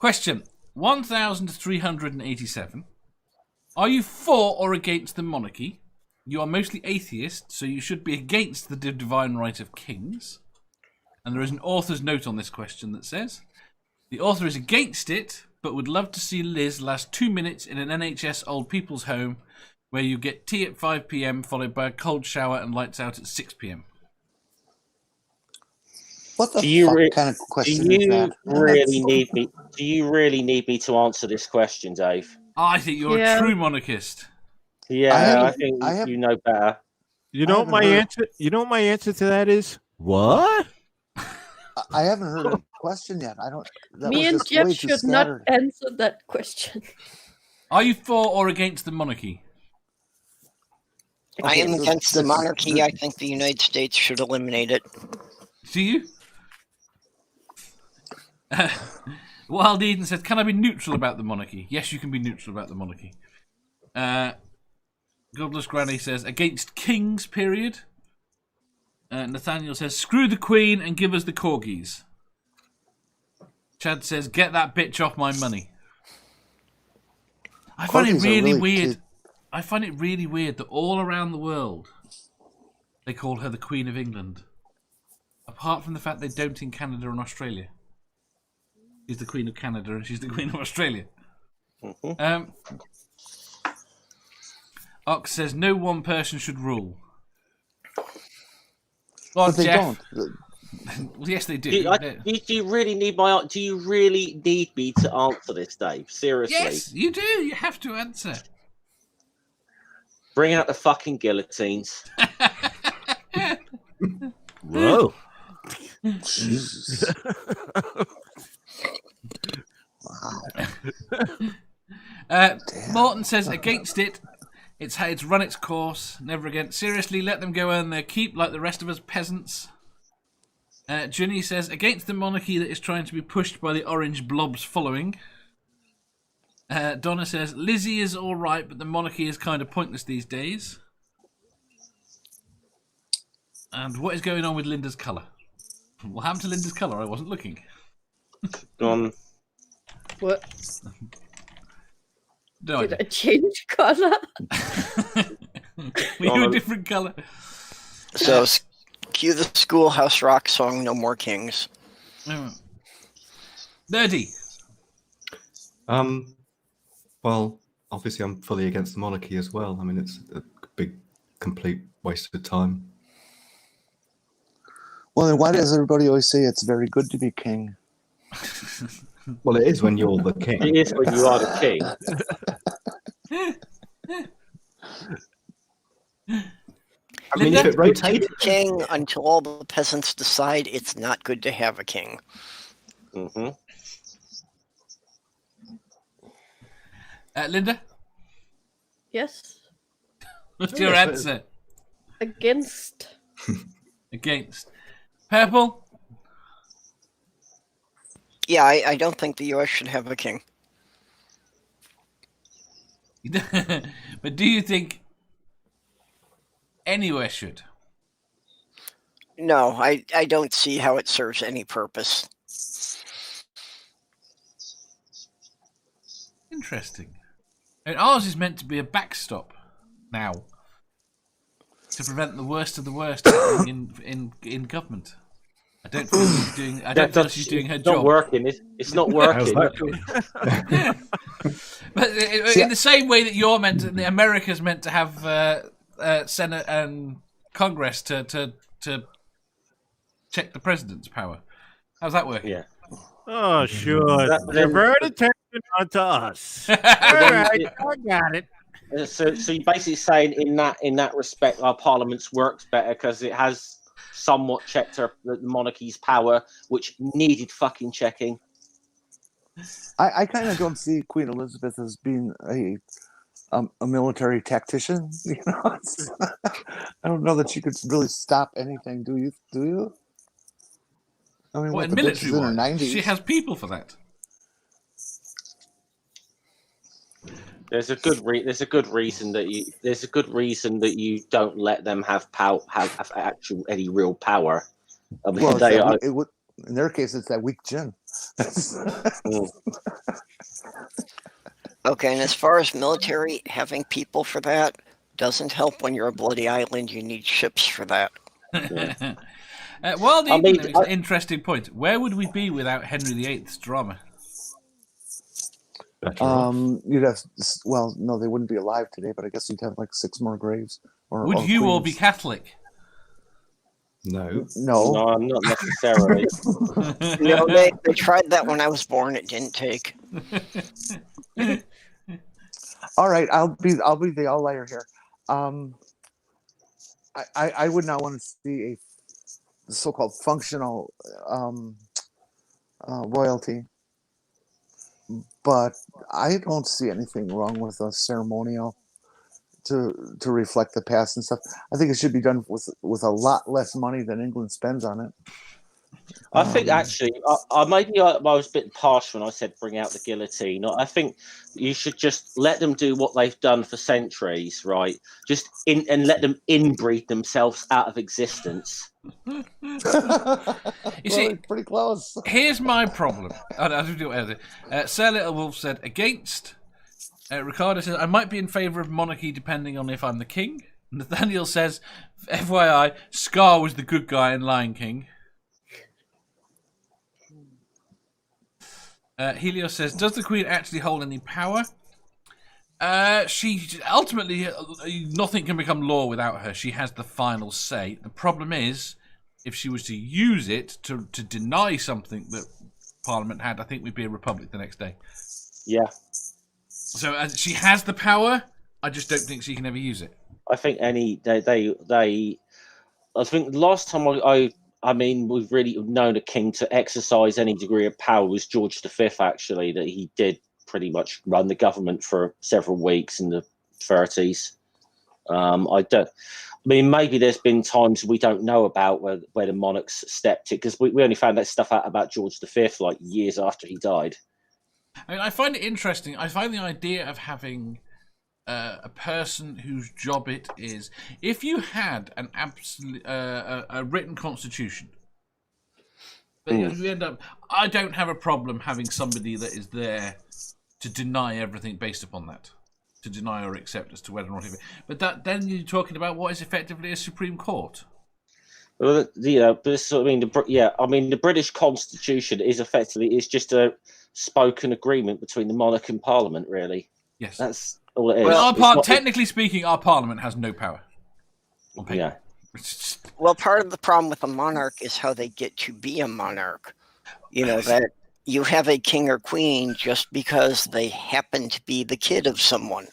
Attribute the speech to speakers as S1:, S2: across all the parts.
S1: Question 1387. Are you for or against the monarchy? You are mostly atheist, so you should be against the divine right of kings. And there is an author's note on this question that says, the author is against it, but would love to see Liz last 2 minutes in an NHS old people's home where you get tea at 5 p.m, followed by a cold shower and lights out at 6 p.m.
S2: What the fuck kind of question is that?
S3: Do you really need me to answer this question, Dave?
S1: I think you're a true monarchist.
S3: Yeah, I think you know better.
S4: You know what my answer? You know what my answer to that is? What?
S2: I haven't heard a question yet. I don't.
S5: Me and Jeff should not answer that question.
S1: Are you for or against the monarchy?
S6: I am against the monarchy. I think the United States should eliminate it.
S1: Do you? Wild Eden said, can I be neutral about the monarchy? Yes, you can be neutral about the monarchy. Godless Granny says, against kings, period. Nathaniel says, screw the Queen and give us the corgis. Chad says, get that bitch off my money. I find it really weird. Cute. I find it really weird that all around the world they call her the Queen of England. Apart from the fact they don't in Canada and Australia. She's the Queen of Canada and she's the Queen of Australia. Ox says, no one person should rule. Well,
S2: but they
S1: Jeff,
S2: don't.
S1: Yes, they do.
S3: Do you really need my? Do you really need me to answer this, Dave? Seriously?
S1: Yes, you do. You have to answer.
S3: Bring out the fucking guillotines.
S4: Whoa.
S2: Jesus.
S1: Wow. Morton says against it. It's run its course. Never again. Seriously, let them go earn their keep like the rest of us peasants. Ginny says against the monarchy that is trying to be pushed by the orange blobs following. Donna says Lizzie is all right, but the monarchy is kind of pointless these days. And what is going on with Linda's colour? What happened to Linda's colour? I wasn't looking.
S3: Gone.
S5: What?
S1: No,
S5: Did I change colour?
S1: We were a different colour.
S6: So, cue the Schoolhouse Rock song, No More Kings.
S1: Nerdy.
S7: Well, obviously I'm fully against the monarchy as well. I mean, it's a big, complete waste of time.
S2: Well, then why does everybody always say it's very good to be king?
S7: Well, it is when you're the king.
S3: It is when you are the king.
S7: I mean, if it rotates,
S6: king until all the peasants decide it's not good to have a king.
S3: Mm-hmm.
S1: Linda?
S5: Yes.
S1: What's your answer?
S5: Against.
S1: Against. Purple?
S6: Yeah, I don't think the U.S. should have a king.
S1: But do you think anywhere should?
S6: No, I don't see how it serves any purpose.
S1: Interesting. And ours is meant to be a backstop now to prevent the worst of the worst happening in government. I don't feel she's doing. I don't feel she's doing her job.
S3: Not working. It's not working.
S1: But in the same way that you're meant to, the America's meant to have Senate and Congress to check the president's power. How's that working?
S3: Yeah.
S4: Oh, sure. Divert attention onto us. All right, I got it.
S3: So you're basically saying in that respect, our parliaments works better because it has somewhat checked the monarchy's power, which needed fucking checking.
S2: I kind of don't see Queen Elizabeth as being a military tactician. You know, I don't know that she could really stop anything. Do you? I mean,
S1: what, in military war? She has people for that.
S3: There's a good reason that you don't let them have any real power. I mean,
S2: In their case, it's that weak gin.
S6: Okay, and as far as military, having people for that doesn't help when you're a bloody island. You need ships for that.
S1: World Eaton makes an interesting point. Where would we be without Henry VIII's drama?
S2: You'd have, well, no, they wouldn't be alive today, but I guess you'd have like 6 more graves.
S1: Would you all be Catholic?
S2: No,
S3: not necessarily.
S6: No, they tried that when I was born. It didn't take.
S2: All right, I'll be the outlier here. I would not want to see a so-called functional royalty, but I don't see anything wrong with a ceremonial to reflect the past and stuff. I think it should be done with a lot less money than England spends on it.
S3: I think actually, I was a bit harsh when I said bring out the guillotine. I think you should just let them do what they've done for centuries, right? And let them inbreed themselves out of existence.
S1: You see,
S2: pretty close.
S1: Here's my problem. Sir Little Wolf said against. Ricardo says I might be in favour of monarchy depending on if I'm the king. Nathaniel says, FYI, Scar was the good guy in Lion King. Helios says, does the Queen actually hold any power? She ultimately, nothing can become law without her. She has the final say. The problem is, if she was to use it to deny something that Parliament had, I think we'd be a republic the next day.
S3: Yeah.
S1: So she has the power. I just don't think she can ever use it.
S3: I think I think the last time I mean, we've really known a king to exercise any degree of power was George V, actually, that he did pretty much run the government for several weeks in the 30s. I mean, maybe there's been times we don't know about where the monarchs stepped in, because we only found that stuff out about George V like years after he died.
S1: I mean, I find it interesting. I find the idea of having a person whose job it is, if you had an absolute a written constitution, but you end up, I don't have a problem having somebody that is there to deny everything based upon that, to deny or accept as to whether or not. But then you're talking about what is effectively a Supreme Court.
S3: Well, the British Constitution is just a spoken agreement between the monarch and Parliament, really.
S1: Yes,
S3: that's all it is.
S1: Well, technically speaking, our Parliament has no power on paper.
S3: Yeah.
S6: Well, part of the problem with a monarch is how they get to be a monarch. You know, that you have a king or queen just because they happen to be the kid of someone.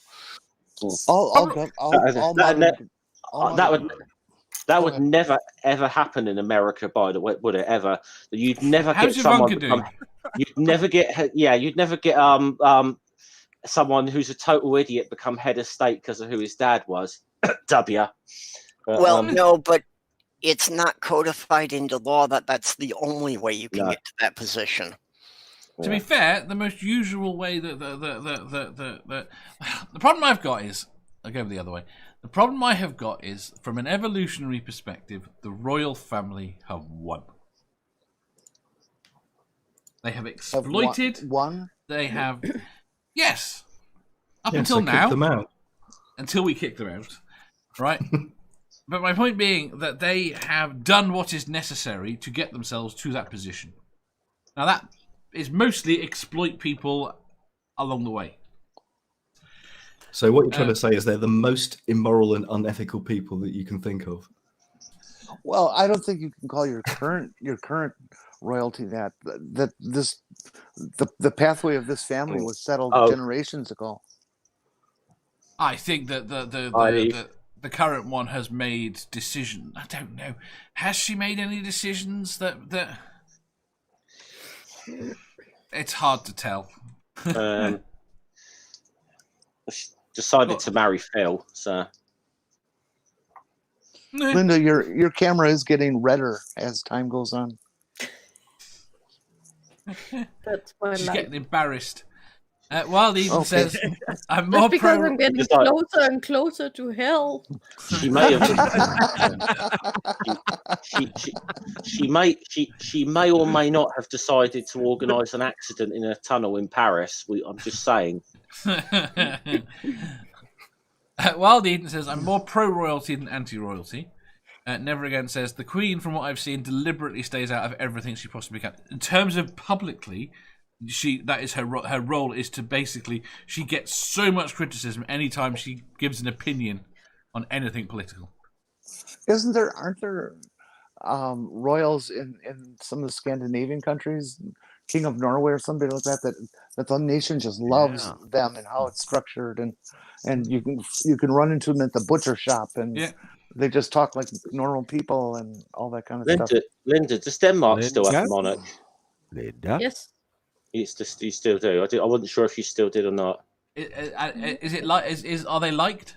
S3: That would never ever happen in America, by the way, would it ever? You'd never get someone. You'd never get someone who's a total idiot become head of state because of who his dad was. W.
S6: Well, no, but it's not codified into law that's the only way you can get to that position.
S1: To be fair, the most usual way that the problem I've got is, I'll go the other way. The problem I have got is, from an evolutionary perspective, the royal family have won. They have exploited.
S2: Won?
S1: They have. Yes. Until now.
S7: Kick them out.
S1: Until we kick them out. Right? But my point being that they have done what is necessary to get themselves to that position. Now that is mostly exploit people along the way.
S7: So what you're trying to say is they're the most immoral and unethical people that you can think of.
S2: Well, I don't think you can call your current royalty that the pathway of this family was settled generations ago.
S1: I think that the current one has made decisions. I don't know. Has she made any decisions that it's hard to tell.
S3: Decided to marry Phil, so.
S2: Linda, your camera is getting redder as time goes on.
S5: That's my
S1: She's
S5: life.
S1: getting embarrassed. Wild Eden says, I'm more
S5: That's because
S1: pro.
S5: I'm getting
S3: Just like-
S5: closer and closer to hell.
S3: She may have. She may or may not have decided to organise an accident in a tunnel in Paris. I'm just saying.
S1: Wild Eden says, I'm more pro-royalty than anti-royalty. Never Again says, the Queen, from what I've seen, deliberately stays out of everything she possibly can. In terms of publicly, that is her role is to basically, she gets so much criticism anytime she gives an opinion on anything political.
S2: Aren't there royals in some of the Scandinavian countries, King of Norway or somebody like that the nation just loves them and how it's structured, and you can run into them at the butcher shop and they just talk like normal people and all that kind of stuff.
S3: Linda, does Denmark still have a monarch?
S4: Linda?
S5: Yes.
S3: You still do. I wasn't sure if you still did or not.
S1: Is it like? Are they liked?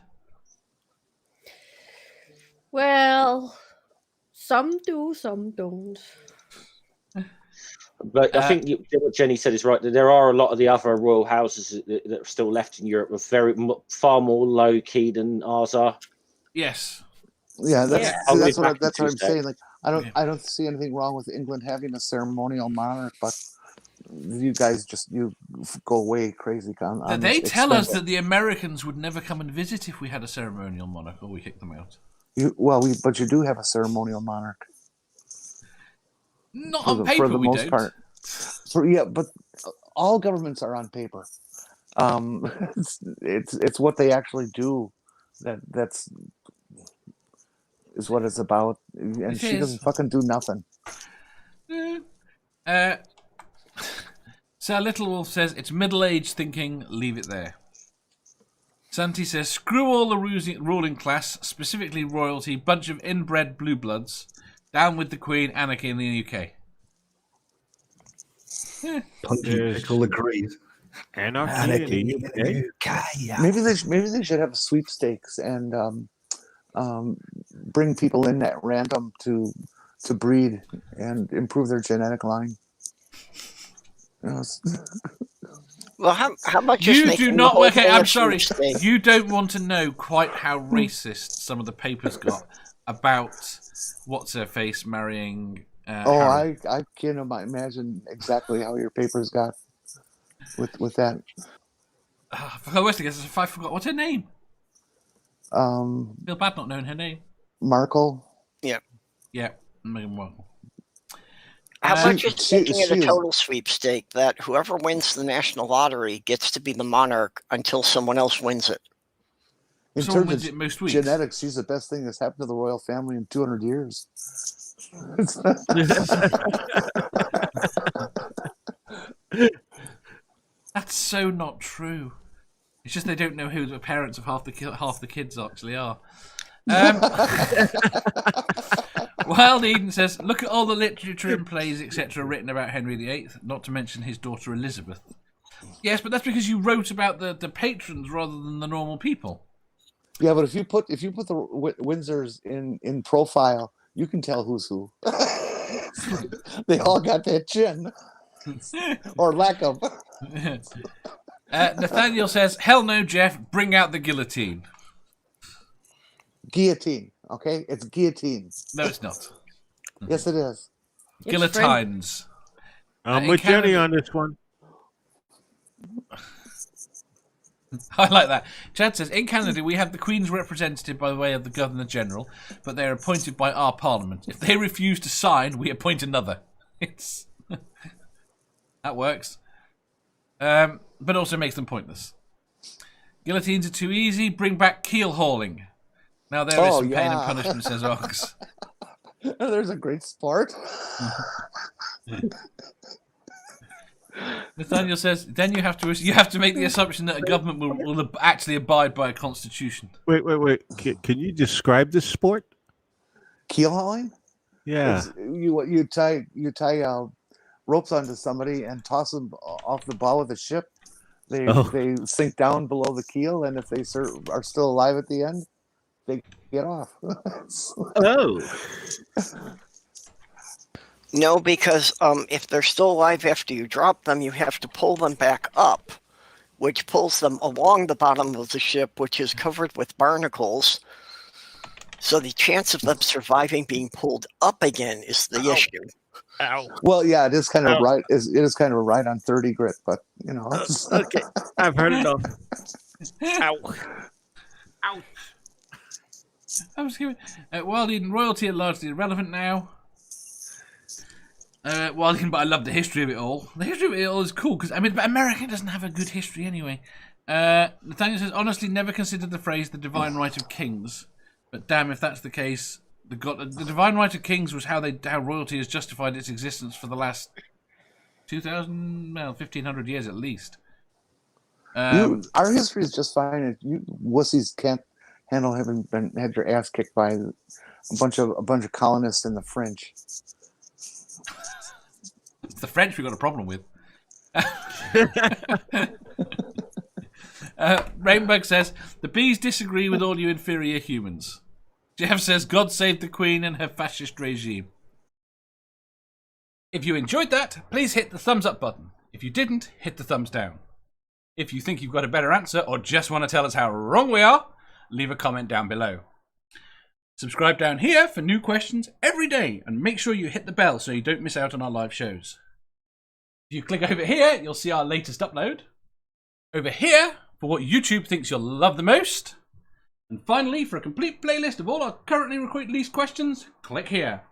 S5: Well, some do, some don't.
S3: But I think what Jenny said is right. That there are a lot of the other royal houses that are still left in Europe are far more low key than ours are.
S1: Yes.
S2: Yeah, that's what I'm saying. Like, I don't see anything wrong with England having a ceremonial monarch, but you guys you go way crazy.
S1: They tell us that the Americans would never come and visit if we had a ceremonial monarch, or we kicked them out.
S2: But you do have a ceremonial monarch.
S1: Not on paper,
S2: for the most
S1: don't.
S2: part. But all governments are on paper. It's what they actually do that's what it's about, and she doesn't fucking do nothing.
S1: So Little Wolf says it's middle-aged thinking. Leave it there. Santi says screw all the ruling class, specifically royalty, bunch of inbred blue bloods. Down with the Queen, anarchy in the UK.
S7: Punky Pickle agrees.
S4: Anarchy in the UK.
S2: Maybe they should have sweepstakes and bring people in at random to breed and improve their genetic line.
S6: Well, how about
S1: you do not? Okay, I'm sorry. You don't want to know quite how racist some of the papers got about what's her face marrying. Harry.
S2: I can imagine exactly how your papers got with that.
S1: I forgot what's her name. Feel bad not knowing her name.
S2: Markle.
S6: Yeah.
S1: Meghan Markle.
S6: How about just making it a total sweepstake that whoever wins the national lottery gets to be the monarch until someone else wins it?
S2: In terms of genetics, she's the best thing that's happened to the royal family in 200 years.
S1: That's so not true. It's just they don't know who the parents of half the kids actually are. Wild Eden says, look at all the literature and plays, etc., written about Henry VIII, not to mention his daughter Elizabeth. Yes, but that's because you wrote about the patrons rather than the normal people.
S2: Yeah, but if you put the Windsors in profile, you can tell who's who. They all got that chin, or lack of.
S1: Nathaniel says, hell no, Jeff, bring out the guillotine.
S2: Guillotine, okay? It's guillotine.
S1: No, it's not.
S2: Yes, it is.
S1: Guillotines.
S4: I'm with Jenny on this one.
S1: I like that. Chad says, in Canada, we have the Queen's representative by way of the Governor General, but they are appointed by our Parliament. If they refuse to sign, we appoint another. That works. But also makes them pointless. Guillotines are too easy. Bring back keel hauling. Now there is some pain and punishment, says Ox.
S2: There's a great sport.
S1: Nathaniel says, then you have to make the assumption that a government will actually abide by a constitution.
S4: Wait. Can you describe this sport?
S2: Keel hauling?
S4: Yeah.
S2: You tie ropes onto somebody and toss them off the bow of the ship. They sink down below the keel, and if they are still alive at the end, they get off.
S6: No, because if they're still alive after you drop them, you have to pull them back up which pulls them along the bottom of the ship, which is covered with barnacles. So the chance of them surviving being pulled up again is the issue.
S4: Ow.
S2: Well, yeah, it is kind of right. It is kind of right on 30 grit, but you know.
S4: Okay, I've heard enough. Ow. Ouch.
S1: I was giving Wildian and royalty are largely irrelevant now. Wildian, but I love the history of it all. The history of it all is cool because but America doesn't have a good history anyway. Nathaniel says, honestly, never considered the phrase "the divine right of kings," but damn, if that's the case, the divine right of kings was how royalty has justified its existence for the last 1,500 years at least.
S2: Our history is just fine. You wussies can't handle having had your ass kicked by a bunch of colonists in the French.
S1: It's the French we've got a problem with. Rainbug says, the bees disagree with all you inferior humans. Jeff says, God save the Queen and her fascist regime. If you enjoyed that, please hit the thumbs up button. If you didn't, hit the thumbs down. If you think you've got a better answer or just want to tell us how wrong we are, leave a comment down below. Subscribe down here for new questions every day and make sure you hit the bell so you don't miss out on our live shows. If you click over here, you'll see our latest upload. Over here, for what YouTube thinks you'll love the most. And finally, for a complete playlist of all our currently released questions, click here.